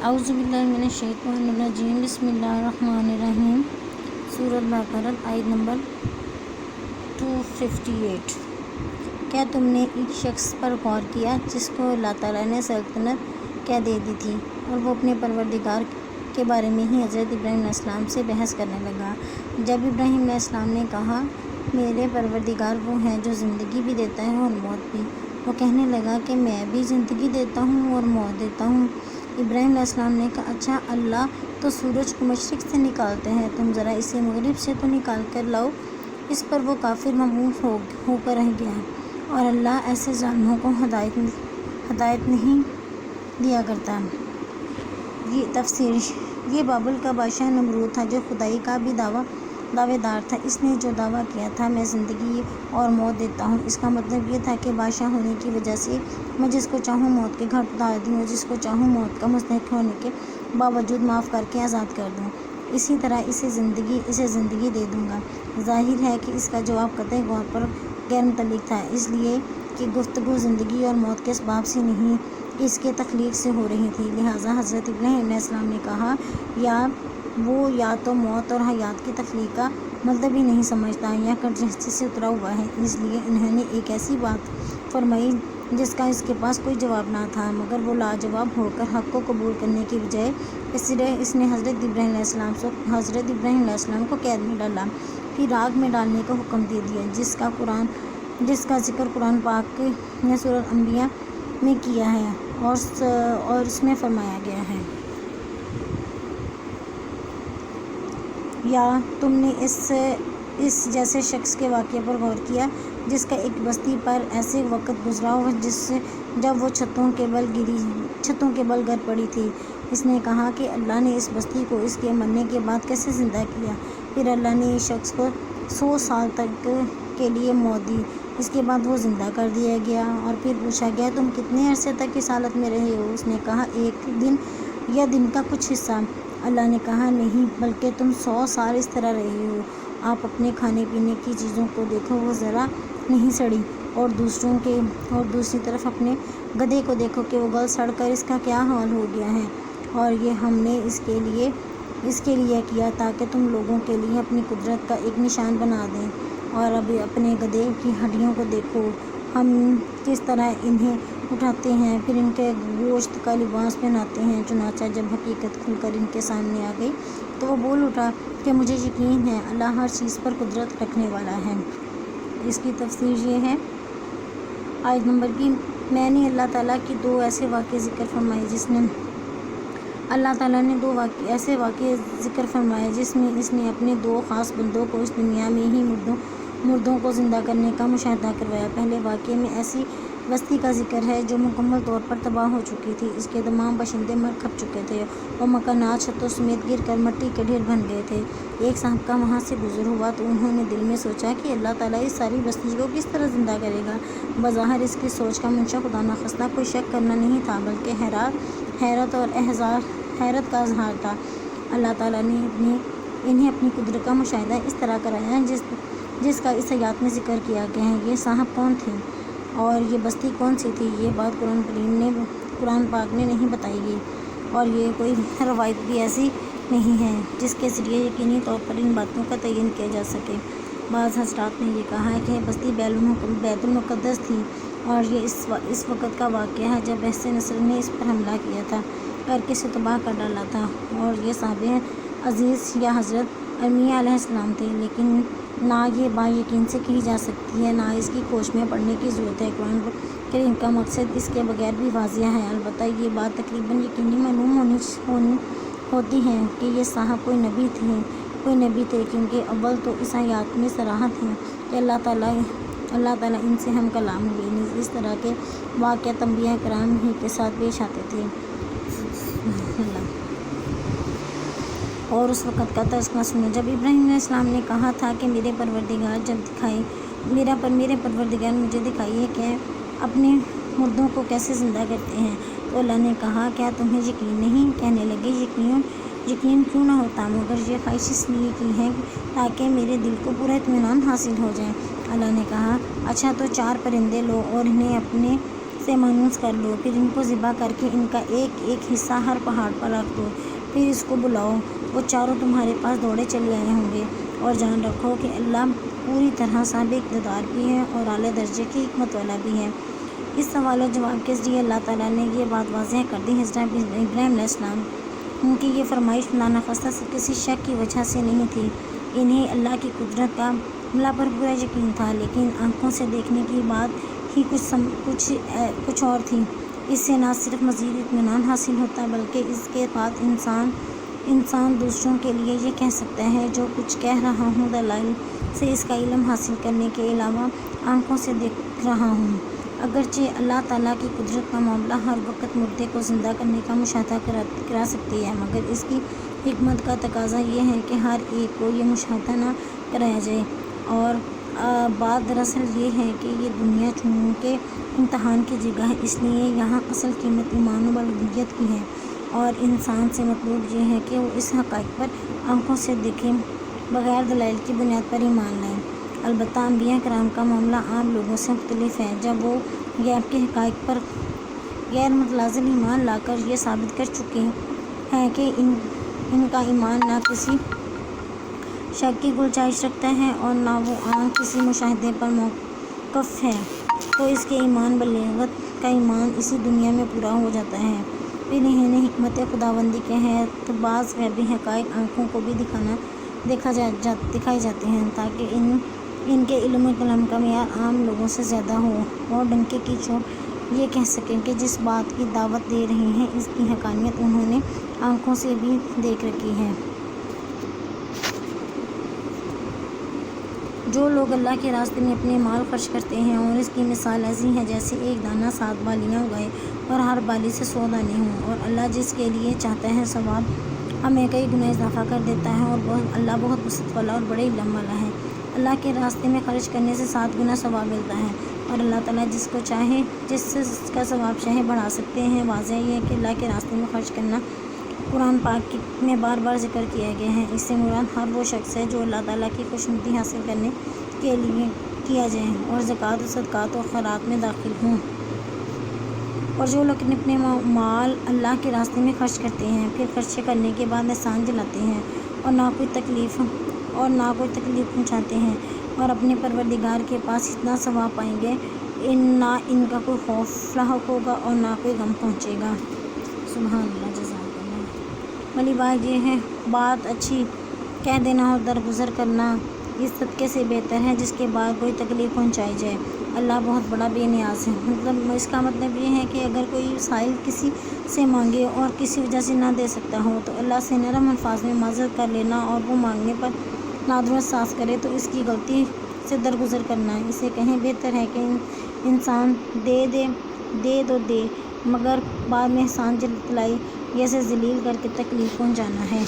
اعوذ باللہ من الشیطان الرجیم بسم اللہ الرحمن الرحیم۔ سورۃ بقرہ آیت نمبر 258۔ کیا تم نے ایک شخص پر غور کیا جس کو اللہ تعالیٰ نے سلطنت کیا دے دی تھی اور وہ اپنے پروردگار کے بارے میں ہی حضرت ابراہیم علیہ السلام سے بحث کرنے لگا۔ جب ابراہیم علیہ السلام نے کہا میرے پروردگار وہ ہیں جو زندگی بھی دیتا ہے اور موت بھی، وہ کہنے لگا کہ میں بھی زندگی دیتا ہوں اور موت دیتا ہوں۔ ابراہیم علیہ السلام نے کہا اچھا، اللہ تو سورج کو مشرق سے نکالتے ہیں، تم ذرا اسے مغرب سے تو نکال کر لاؤ۔ اس پر وہ کافر مغموم ہو کر رہ گیا، اور اللہ ایسے ظالموں کو ہدایت نہیں دیا کرتا۔ یہ تفسیر: یہ بابل کا بادشاہ نمرود تھا جو خدائی کا بھی دعوے دار تھا۔ اس نے جو دعویٰ کیا تھا میں زندگی اور موت دیتا ہوں، اس کا مطلب یہ تھا کہ بادشاہ ہونے کی وجہ سے میں جس کو چاہوں موت کے گھاٹ اتار دوں اور جس کو چاہوں موت کا مستحق ہونے کے باوجود معاف کر کے آزاد کر دوں۔ اسی طرح اسے زندگی دے دوں گا۔ ظاہر ہے کہ اس کا جواب قطعی طور پر غیر متعلق تھا، اس لیے کہ گفتگو زندگی اور موت کے اسباب سے نہیں، اس کے تخلیق سے ہو رہی تھی۔ لہٰذا حضرت ابراہیم علیہ السلام نے کہا یا تو موت اور حیات کی تخلیق کا مطلب ہی نہیں سمجھتا یا کٹجستی سے اترا ہوا ہے۔ اس لیے انہوں نے ایک ایسی بات فرمائی جس کا اس کے پاس کوئی جواب نہ تھا، مگر وہ لاجواب ہو کر حق کو قبول کرنے کی بجائے اس نے حضرت ابراہیم علیہ السلام کو قید میں ڈالا، پھر آگ میں ڈالنے کا حکم دے دیا، جس کا ذکر قرآن پاک نے سورۃ انبیاء میں کیا ہے اور اس میں فرمایا گیا ہے۔ یا تم نے اس جیسے شخص کے واقعے پر غور کیا جس کا ایک بستی پر ایسے وقت گزرا ہو جب وہ چھتوں کے بل گر پڑی تھی۔ اس نے کہا کہ اللہ نے اس بستی کو اس کے مرنے کے بعد کیسے زندہ کیا؟ پھر اللہ نے اس شخص کو 100 سال تک کے لیے موت دی، اس کے بعد وہ زندہ کر دیا گیا، اور پھر پوچھا گیا تم کتنے عرصے تک اس حالت میں رہے ہو؟ اس نے کہا ایک دن یا دن کا کچھ حصہ۔ اللہ نے کہا نہیں، بلکہ تم 100 سال اس طرح رہے ہو۔ آپ اپنے کھانے پینے کی چیزوں کو دیکھو، وہ ذرا نہیں سڑی، اور دوسری طرف اپنے گدھے کو دیکھو کہ وہ گل سڑ کر اس کا کیا حال ہو گیا ہے، اور یہ ہم نے اس کے لیے کیا تاکہ تم لوگوں کے لیے اپنی قدرت کا ایک نشان بنا دیں۔ اور اب اپنے گدھے کی ہڈیوں کو دیکھو، ہم کس طرح انہیں اٹھاتے ہیں، پھر ان کے گوشت کا لباس پہناتے ہیں۔ چنانچہ جب حقیقت کھل کر ان کے سامنے آ گئی تو وہ بول اٹھا کہ مجھے یقین ہے اللہ ہر چیز پر قدرت رکھنے والا ہے۔ اس کی تفسیر یہ ہے آیت نمبر کی: میں نے اللہ تعالیٰ کی دو ایسے واقعے ذکر فرمائے جس میں اس نے اپنے دو خاص بندوں کو اس دنیا میں ہی مردوں کو زندہ کرنے کا مشاہدہ کروایا۔ پہلے واقعے میں ایسی بستی کا ذکر ہے جو مکمل طور پر تباہ ہو چکی تھی، اس کے تمام باشندے مر کھپ چکے تھے اور مکانات چھتوں سمیت گر کر مٹی کے ڈھیر بن گئے تھے۔ ایک صاحب کا وہاں سے گزر ہوا تو انہوں نے دل میں سوچا کہ اللہ تعالیٰ اس ساری بستی کو کس طرح زندہ کرے گا۔ بظاہر اس کی سوچ کا منشا خدا نخواستہ کوئی شک کرنا نہیں تھا، بلکہ حیرت کا اظہار تھا۔ اللہ تعالیٰ نے انہیں اپنی قدرت کا مشاہدہ اس طرح کرایا جس کا اس آیات میں ذکر کیا گیا ہے۔ یہ صاحب کون تھے اور یہ بستی کون سی تھی، یہ بات قرآن پاک نے نہیں بتائی ہے، اور یہ کوئی روایت بھی ایسی نہیں ہے جس کے ذریعے یقینی طور پر ان باتوں کا تعین کیا جا سکے۔ بعض حضرات نے یہ کہا ہے کہ یہ بستی بیت المقدس تھی، اور یہ اس وقت کا واقعہ ہے جب بحث نصر نے اس پر حملہ کیا تھا اور اسے تباہ کر ڈالا تھا، اور یہ صحابہ عزیز یا حضرت ارمیہ علیہ السلام تھے، لیکن نہ یہ بات یقین سے کہی جا سکتی ہے، نہ اس کی کھوج میں پڑنے کی ضرورت ہے۔ قرآن کریم کا مقصد اس کے بغیر بھی واضح ہے، البتہ یہ بات تقریباً یقینی معلوم ہوتی ہے کہ یہ صاحب کوئی نبی تھے، کیونکہ اول تو اس آیات میں صراحت ہے کہ اللہ تعالیٰ ان سے ہم کلام ہوئے۔ نیز اس طرح کے واقعات انبیاء کرام ہی کے ساتھ پیش آتے تھے۔ اور اس وقت کا تذکرہ سنو جب ابراہیم علیہ السلام نے کہا تھا کہ میرے پروردگار مجھے دکھائیے کہ اپنے مردوں کو کیسے زندہ کرتے ہیں، تو اللہ نے کہا کیا تمہیں یقین نہیں؟ کہنے لگے یقین کیوں نہ ہوتا، مگر یہ خواہش اس لیے کی ہے تاکہ میرے دل کو پورا اطمینان حاصل ہو جائے۔ اللہ نے کہا اچھا، تو 4 پرندے لو اور انہیں اپنے سے مانوس کر لو، پھر ان کو ذبح کر کے ان کا ایک ایک حصہ ہر پہاڑ پر رکھ دو، پھر اس کو بلاؤ، وہ چاروں تمہارے پاس دوڑے چلے آئے ہوں گے۔ اور جان رکھو کہ اللہ پوری طرح صاحب اقتدار بھی ہے اور اعلیٰ درجے کی حکمت والا بھی ہے۔ اس سوال و جواب کے ذریعے اللہ تعالیٰ نے یہ بات واضح کر دی حضرت ابراہیم علیہ السلام کی یہ فرمائش ناخواستہ کسی شک کی وجہ سے نہیں تھی۔ انہیں اللہ کی قدرت کا اللہ پر پورا یقین تھا، لیکن آنکھوں سے دیکھنے کی بات ہی کچھ اور تھی۔ اس سے نہ صرف مزید اطمینان حاصل ہوتا بلکہ اس کے بعد انسان دوسروں کے لیے یہ کہہ سکتا ہے جو کچھ کہہ رہا ہوں دلائل سے اس کا علم حاصل کرنے کے علاوہ آنکھوں سے دیکھ رہا ہوں۔ اگرچہ اللہ تعالیٰ کی قدرت کا معاملہ ہر وقت مردے کو زندہ کرنے کا مشاہدہ کرا سکتی ہے، مگر اس کی حکمت کا تقاضا یہ ہے کہ ہر ایک کو یہ مشاہدہ نہ کرایا جائے۔ اور بات دراصل یہ ہے کہ یہ دنیا چونکہ امتحان کی جگہ ہے، اس لیے یہاں اصل قیمت ایمان و الوہیت کی ہے، اور انسان سے مطلوب یہ ہے کہ وہ اس حقائق پر آنکھوں سے دیکھے بغیر دلائل کی بنیاد پر ایمان لائے۔ البتہ انبیاء کرام کا معاملہ عام لوگوں سے مختلف ہے۔ جب وہ غیب کے حقائق پر غیر متزلزل ایمان لا کر یہ ثابت کر چکے ہیں کہ ان کا ایمان نہ کسی شک کی گنجائش رکھتا ہے اور نہ وہ کسی مشاہدے پر موقف ہے، تو اس کے ایمان بلیغت کا ایمان اسی دنیا میں پورا ہو جاتا ہے۔ پھر انہیں حکمت خداوندی کے ہیں بعض غیبی حقائق آنکھوں کو بھی دکھائے جاتے ہیں تاکہ ان کے علم و کلام کا معیار عام لوگوں سے زیادہ ہو اور ڈنکے کی چوٹ یہ کہہ سکیں کہ جس بات کی دعوت دے رہے ہیں اس کی حقانیت انہوں نے آنکھوں سے بھی دیکھ رکھی ہے۔ جو لوگ اللہ کے راستے میں اپنے مال خرچ کرتے ہیں اور اس کی مثال ایسی ہے جیسے ایک دانہ 7 بالیاں اگائے اور ہر بالی سے 100 دانے ہوں، اور اللہ جس کے لیے چاہتا ہے ثواب میں کئی گنا اضافہ کر دیتا ہے، اور اللہ بہت وسعت والا اور بڑے علم والا ہے۔ اللہ کے راستے میں خرچ کرنے سے 7 گنا ثواب ملتا ہے، اور اللہ تعالیٰ جس کا ثواب چاہے بڑھا سکتے ہیں۔ واضح یہ ہے کہ اللہ کے راستے میں خرچ کرنا قرآن پاک میں بار بار ذکر کیا گیا ہے۔ اس سے مراد ہر وہ شخص ہے جو اللہ تعالیٰ کی خوشنودی حاصل کرنے کے لیے کیا جائے اور زکوٰۃ و صدقات و خیرات میں داخل ہوں۔ اور جو لوگ اپنے مال اللہ کے راستے میں خرچ کرتے ہیں، پھر خرچ کرنے کے بعد احسان جلاتے ہیں اور نہ کوئی تکلیف پہنچاتے ہیں، اور اپنے پروردگار کے پاس اتنا ثواب پائیں گے نہ ان کا کوئی خوف لاحق ہوگا اور نہ کوئی غم پہنچے گا۔ سبحان اللہ، جزاک اللہ۔ ولی بات یہ ہے، بات اچھی کہہ دینا اور درگزر کرنا اس صدقے سے بہتر ہے جس کے بعد کوئی تکلیف پہنچائی جائے۔ اللہ بہت بڑا بے نیاز ہے۔ اس کا مطلب یہ ہے کہ اگر کوئی سائل کسی سے مانگے اور کسی وجہ سے نہ دے سکتا ہو تو اللہ سے نرم الفاظ میں معذرت کر لینا، اور وہ مانگنے پر نادر احساس کرے تو اس کی غلطی سے درگزر کرنا، اسے کہیں بہتر ہے کہ انسان دے مگر بعد میں احسان جتلائی یا اسے ذلیل کر کے تکلیف پہنچانا ہے۔